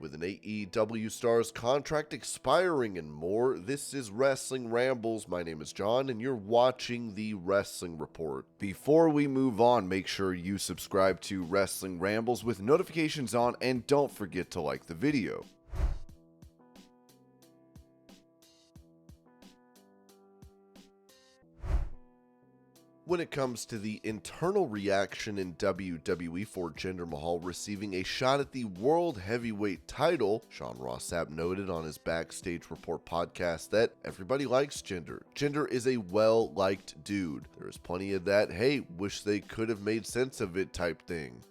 With an AEW star's contract expiring and more, this is Wrestling Rambles. My name is John, and you're watching the Wrestling Report. Before we move on, make sure you subscribe to Wrestling Rambles with notifications on, and don't forget to like the video. When it comes to the internal reaction in WWE for Jinder Mahal receiving a shot at the World Heavyweight title, Sean Ross Sapp noted on his Backstage Report podcast that everybody likes Jinder. Jinder is a well-liked dude. There is plenty of that, hey, wish they could have made sense of it type thing.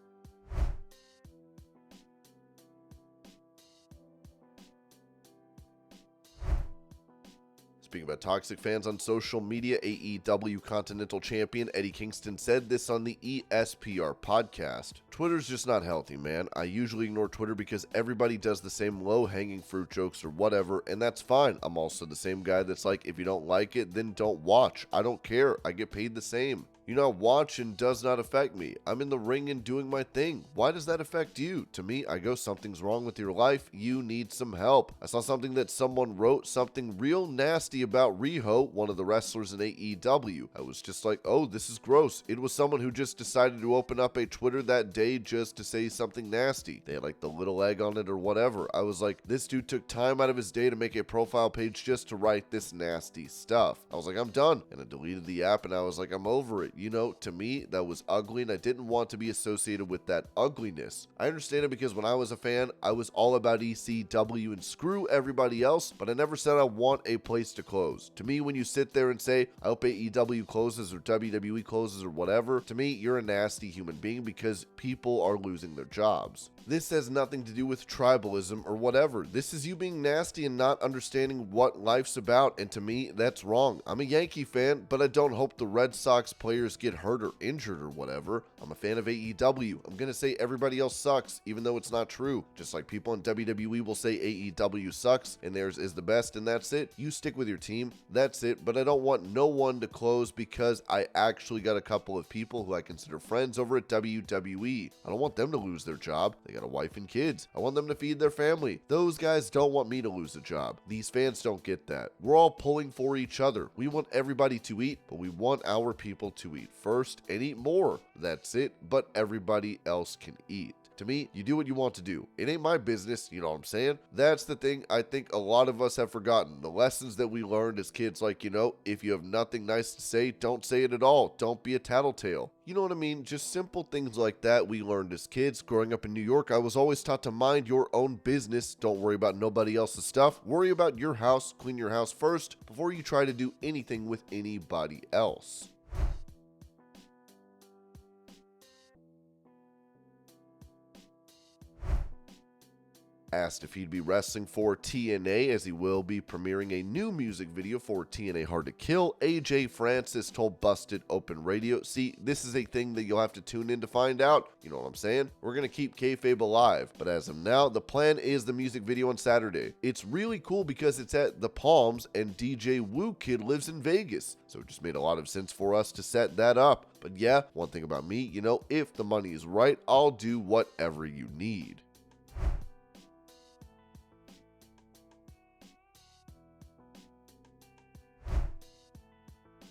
Speaking about toxic fans on social media, AEW Continental Champion Eddie Kingston said this on the ESPR podcast. Twitter's just not healthy, man. I usually ignore Twitter because everybody does the same low-hanging fruit jokes or whatever, and that's fine. I'm also the same guy that's like, if you don't like it, then don't watch. I don't care. I get paid the same. You know, watching does not affect me. I'm in the ring and doing my thing. Why does that affect you? To me, I go, something's wrong with your life. You need some help. I saw something that someone wrote something real nasty about Riho, one of the wrestlers in AEW. I was just like, oh, this is gross. It was someone who just decided to open up a Twitter that day just to say something nasty. They had like the little egg on it or whatever. I was like, this dude took time out of his day to make a profile page just to write this nasty stuff. I was like, I'm done. And I deleted the app and I was like, I'm over it. You know, to me, that was ugly and I didn't want to be associated with that ugliness. I understand it because when I was a fan, I was all about ECW and screw everybody else, but I never said I want a place to close. To me, when you sit there and say, I hope AEW closes or WWE closes or whatever, to me, you're a nasty human being because people are losing their jobs. This has nothing to do with tribalism or whatever. This is you being nasty and not understanding what life's about, and to me, that's wrong. I'm a Yankee fan, but I don't hope the Red Sox players get hurt or injured or whatever. I'm a fan of AEW. I'm gonna say everybody else sucks, even though it's not true. Just like people in WWE will say AEW sucks and theirs is the best, and that's it. You stick with your team, that's it. But I don't want no one to close because I actually got a couple of people who I consider friends over at WWE. I don't want them to lose their job. They got a wife and kids. I want them to feed their family. Those guys don't want me to lose a job. These fans don't get that. We're all pulling for each other. We want everybody to eat, but we want our people to eat first and eat more. That's it, but everybody else can eat. To me, you do what you want to do. It ain't my business, you know what I'm saying? That's the thing I think a lot of us have forgotten. The lessons that we learned as kids, like, you know, if you have nothing nice to say, don't say it at all. Don't be a tattletale. You know what I mean? Just simple things like that we learned as kids. Growing up in New York, I was always taught to mind your own business. Don't worry about nobody else's stuff. Worry about your house. Clean your house first before you try to do anything with anybody else. Asked if he'd be wrestling for TNA, as he will be premiering a new music video for TNA Hard to Kill, AJ Francis told Busted Open Radio. See, this is a thing that you'll have to tune in to find out. You know what I'm saying? We're going to keep kayfabe alive, but as of now, the plan is the music video on Saturday. It's really cool because it's at the Palms and DJ Woo Kid lives in Vegas, so it just made a lot of sense for us to set that up. But yeah, one thing about me, you know, if the money is right, I'll do whatever you need.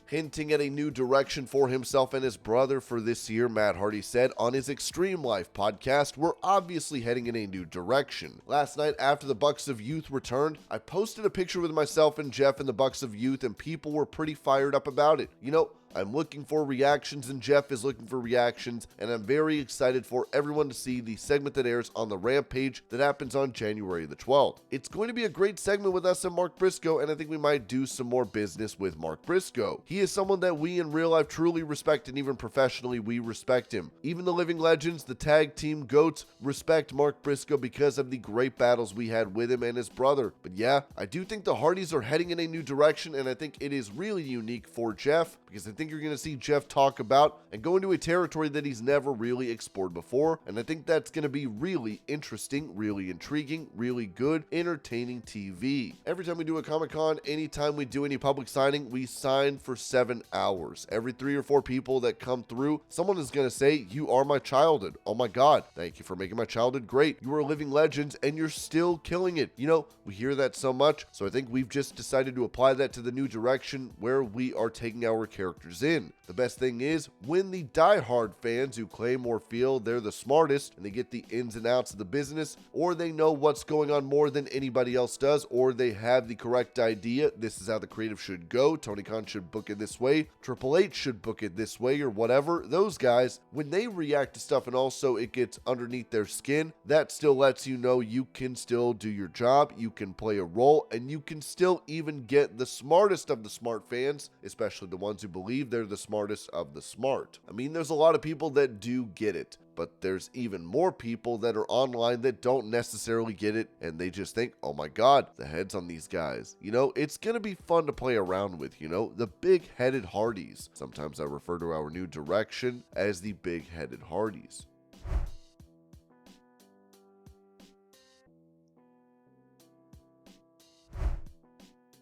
Hinting at a new direction for himself and his brother for this year, Matt Hardy said on his Extreme Life podcast, we're obviously heading in a new direction. Last night, after the Bucks of Youth returned, I posted a picture with myself and Jeff in the Bucks of Youth, and people were pretty fired up about it. You know, I'm looking for reactions and Jeff is looking for reactions, and I'm very excited for everyone to see the segment that airs on the Rampage that happens on January the 12th. It's going to be a great segment with us and Mark Briscoe, and I think we might do some more business with Mark Briscoe. He is someone that we in real life truly respect, and even professionally we respect him. Even the living legends, the tag team GOATs, respect Mark Briscoe because of the great battles we had with him and his brother. But yeah, I do think the Hardys are heading in a new direction, and I think it is really unique for Jeff because I think think you're going to see Jeff talk about and go into a territory that he's never really explored before, and I think that's going to be really interesting, really intriguing, really good, entertaining TV. Every time we do a Comic-Con, anytime we do any public signing, we sign for 7 hours. Every 3 or 4 people that come through, someone is going to say, "You are my childhood. Oh my God, thank you for making my childhood great. You are living legends and you're still killing it." You know, we hear that so much, so I think we've just decided to apply that to the new direction where we are taking our characters in. The best thing is, when the die-hard fans who claim or feel they're the smartest and they get the ins and outs of the business, or they know what's going on more than anybody else does, or they have the correct idea, this is how the creative should go, Tony Khan should book it this way, Triple H should book it this way, or whatever, those guys, when they react to stuff and also it gets underneath their skin, that still lets you know you can still do your job, you can play a role, and you can still even get the smartest of the smart fans, especially the ones who believe they're the smartest of the smart. I mean, there's a lot of people that do get it, but there's even more people that are online that don't necessarily get it, and they just think, oh my God, the heads on these guys. You know, it's going to be fun to play around with, you know, the big-headed Hardys. Sometimes I refer to our new direction as the big-headed Hardys.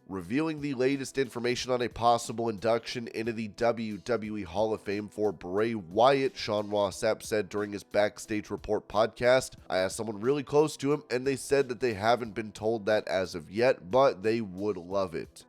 Revealing the latest information on a possible induction into the WWE Hall of Fame for Bray Wyatt, Sean Ross Sapp said during his Backstage Report podcast. I asked someone really close to him, and they said that they haven't been told that as of yet, but they would love it.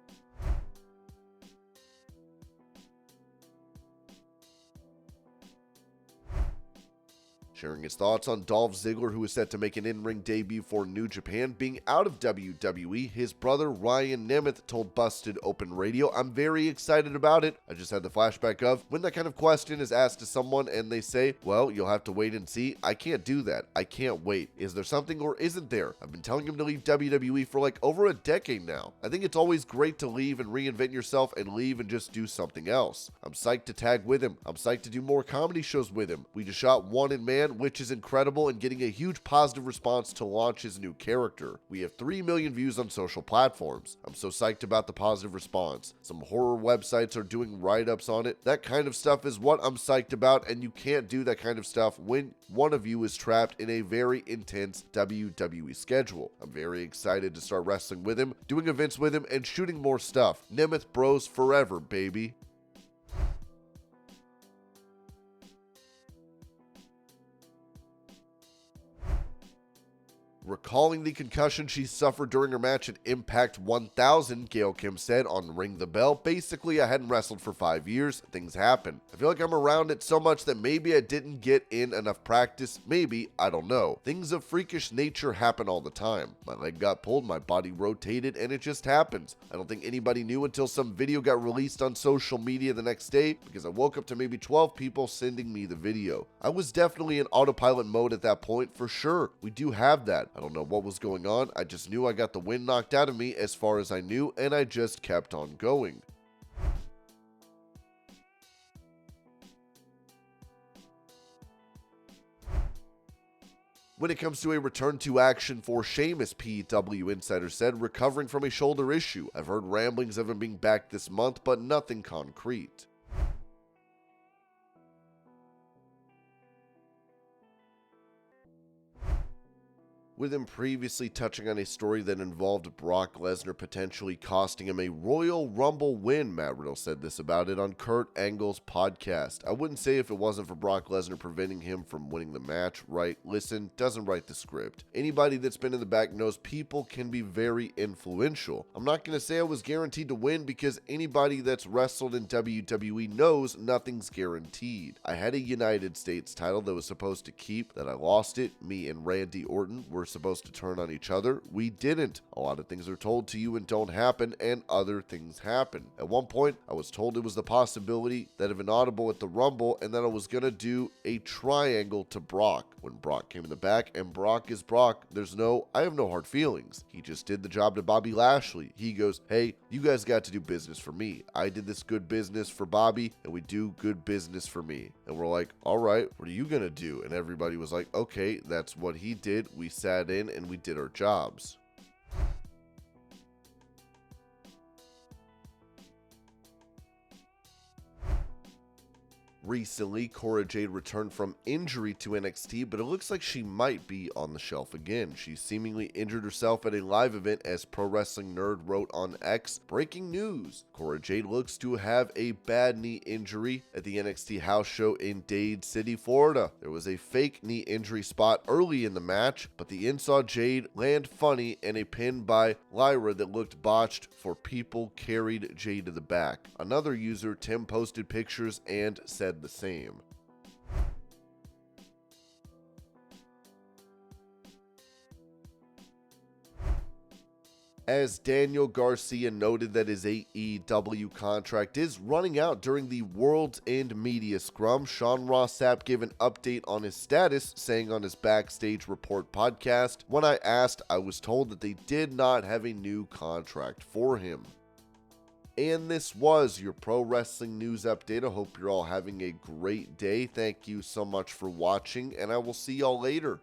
Sharing his thoughts on Dolph Ziggler, who is set to make an in-ring debut for New Japan, being out of WWE, his brother Ryan Nemeth told Busted Open Radio, "I'm very excited about it. I just had the flashback of when that kind of question is asked to someone and they say, well, you'll have to wait and see. I can't do that. I can't wait. Is there something or isn't there? I've been telling him to leave WWE for like over a decade now. I think it's always great to leave and reinvent yourself and leave and just do something else. I'm psyched to tag with him. I'm psyched to do more comedy shows with him. We just shot One in Man, which is incredible and getting a huge positive response to launch his new character. We have 3 million views on social platforms. I'm so psyched about the positive response. Some horror websites are doing write-ups on it. That kind of stuff is what I'm psyched about, and you can't do that kind of stuff when one of you is trapped in a very intense WWE schedule. I'm very excited to start wrestling with him, doing events with him, and shooting more stuff. Nemeth Bros forever, baby." Recalling the concussion she suffered during her match at Impact 1000, Gail Kim said on Ring the Bell, "Basically, I hadn't wrestled for 5 years. Things happen. I feel like I'm around it so much that maybe I didn't get in enough practice. Maybe, I don't know. Things of freakish nature happen all the time. My leg got pulled, my body rotated, and it just happens. I don't think anybody knew until some video got released on social media the next day because I woke up to maybe 12 people sending me the video. I was definitely in autopilot mode at that point, for sure. We do have that. I don't know what was going on. I just knew I got the wind knocked out of me as far as I knew, and I just kept on going." When it comes to a return to action for Sheamus, PW Insider said, recovering from a shoulder issue. I've heard ramblings of him being back this month, but nothing concrete. With him previously touching on a story that involved Brock Lesnar potentially costing him a Royal Rumble win, Matt Riddle said this about it on Kurt Angle's podcast. "I wouldn't say if it wasn't for Brock Lesnar preventing him from winning the match, right? Listen, doesn't write the script. Anybody that's been in the back knows people can be very influential. I'm not going to say I was guaranteed to win because anybody that's wrestled in WWE knows nothing's guaranteed. I had a United States title that was supposed to keep, that I lost it. Me and Randy Orton were supposed to turn on each other. We didn't. A lot of things are told to you and don't happen, and other things happen. At one point, I was told it was the possibility that of an audible at the Rumble and that I was going to do a triangle to Brock. When Brock came in the back, and Brock is Brock, I have no hard feelings. He just did the job to Bobby Lashley. He goes, hey, you guys got to do business for me. I did this good business for Bobby, and we do good business for me. And we're like, all right, what are you going to do? And everybody was like, okay, that's what he did. We sat in and we did our jobs. Recently, Cora Jade returned from injury to NXT, but it looks like she might be on the shelf again. She seemingly injured herself at a live event, as Pro Wrestling Nerd wrote on X. Breaking news: Cora Jade looks to have a bad knee injury at the NXT house show in Dade City, Florida. There was a fake knee injury spot early in the match, but the inn saw Jade land funny, and a pin by Lyra that looked botched for people carried Jade to the back. Another user, Tim, posted pictures and said the same. As Daniel Garcia noted that his AEW contract is running out during the World's End media scrum, Sean Ross Sapp gave an update on his status, saying on his Backstage Report podcast, "When I asked, I was told that they did not have a new contract for him." And this was your pro wrestling news update. I hope you're all having a great day. Thank you so much for watching, and I will see y'all later.